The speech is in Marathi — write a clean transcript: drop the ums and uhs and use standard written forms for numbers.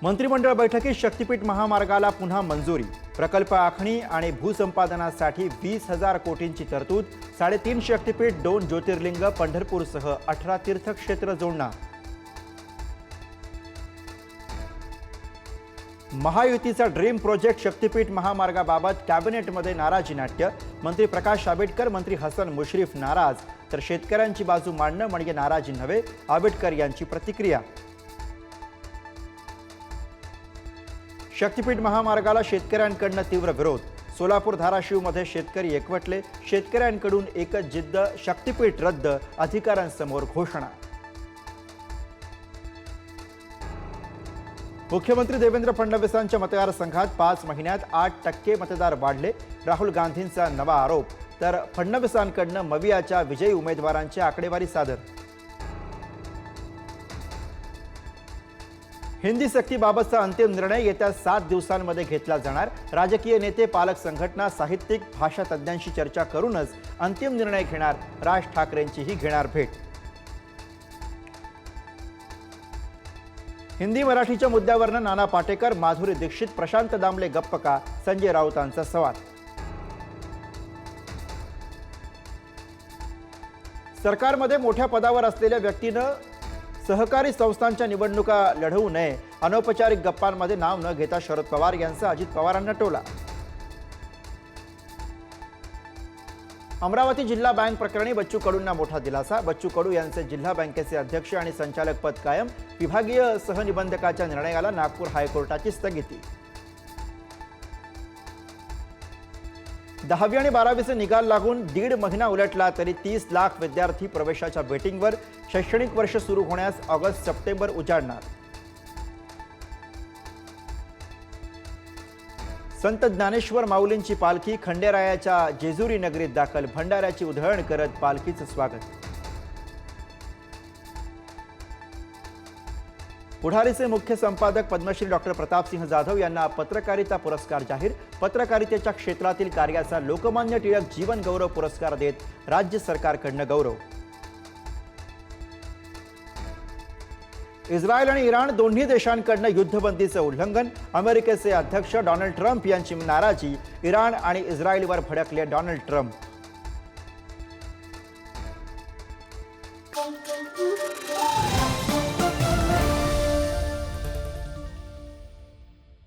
मंत्रिमंडळ बैठकीत शक्तीपीठ महामार्गाला पुन्हा मंजुरी। प्रकल्प आखणी आणि भूसंपादनासाठी 20,000 कोटींची तरतूद। 3.5 शक्तीपीठ, 2 ज्योतिर्लिंग, पंढरपूरसह 18 तीर्थक्षेत्र जोडणार। महायुतीचा ड्रीम प्रोजेक्ट शक्तीपीठ महामार्गाबाबत कॅबिनेटमध्ये नाराजी नाट्य। मंत्री प्रकाश आंबेडकर, मंत्री हसन मुश्रीफ नाराज, तर शेतकऱ्यांची बाजू मांडणं म्हणजे नाराजी नव्हे, आंबेडकर यांची प्रतिक्रिया। शक्तीपीठ महामार्गाला शेतकऱ्यांकडून तीव्र विरोध। सोलापूर धाराशिवमध्ये शेतकरी एकवटले। शेतकऱ्यांकडून एकच जिद्द, शक्तीपीठ रद्द, अधिकाऱ्यांसमोर घोषणा। मुख्यमंत्री देवेंद्र फडणवीसांच्या मतदारसंघात 5 महिन्यात 8% मतदार वाढले। राहुल गांधींचा नवा आरोप, तर फडणवीसांकडून मवियाच्या विजयी उमेदवारांची आकडेवारी सादर। हिंदी सक्तीबाबतचा अंतिम निर्णय येत्या 7 दिवसांमध्ये घेतला जाणार। राजकीय नेते, पालक संघटना, साहित्यिक, भाषा तज्ज्ञांशी चर्चा करूनच अंतिम निर्णय घेणार। राज ठाकरेंचीही घेणार भेट। हिंदी मराठीच्या मुद्द्यावरनं नाना पाटेकर, माधुरी दीक्षित, प्रशांत दामले गप्प का? संजय राऊतांचा सवाल। सरकारमध्ये मोठ्या पदावर असलेल्या व्यक्तीनं सहकारी संस्थांच्या निवडणुका लढवू नये। अनौपचारिक गप्पांमध्ये नाव न घेता शरद पवार यांचा अजित पवारांना टोला। अमरावती जिल्हा बँक प्रकरणी बच्चू कडूंना मोठा दिलासा। बच्चू कडू यांचे जिल्हा बँकेचे अध्यक्ष आणि संचालक पद कायम। विभागीय सहनिबंधकाच्या निर्णयाला नागपूर हायकोर्टाची स्थगिती। 10वी आणि 12वीचे निकाल लागून 1.5 महिना उलटला तरी 30 लाख विद्यार्थी प्रवेशाच्या वेटिंगवर। शैक्षणिक वर्ष सुरू होण्यास ऑगस्ट-सप्टेंबर उजाडणार। संत ज्ञानेश्वर माऊलींची पालखी खंडेरायाच्या जेजुरी नगरीत दाखल। भंडाऱ्याची उधळण करत पालखीचं स्वागत। पुढारीचे मुख्य संपादक पद्मश्री डॉक्टर प्रतापसिंह जाधव यांना पत्रकारिता पुरस्कार जाहीर। पत्रकारितेच्या क्षेत्रातील कार्याचा लोकमान्य टिळक जीवन गौरव पुरस्कार देत राज्य सरकारकडून गौरव। इस्रायल आणि इराण दोन्ही देशांकडून युद्धबंदीचं उल्लंघन। अमेरिकेचे अध्यक्ष डोनाल्ड ट्रम्प यांची नाराजी। इराण आणि इस्रायलवर भडकले डोनाल्ड ट्रम्प।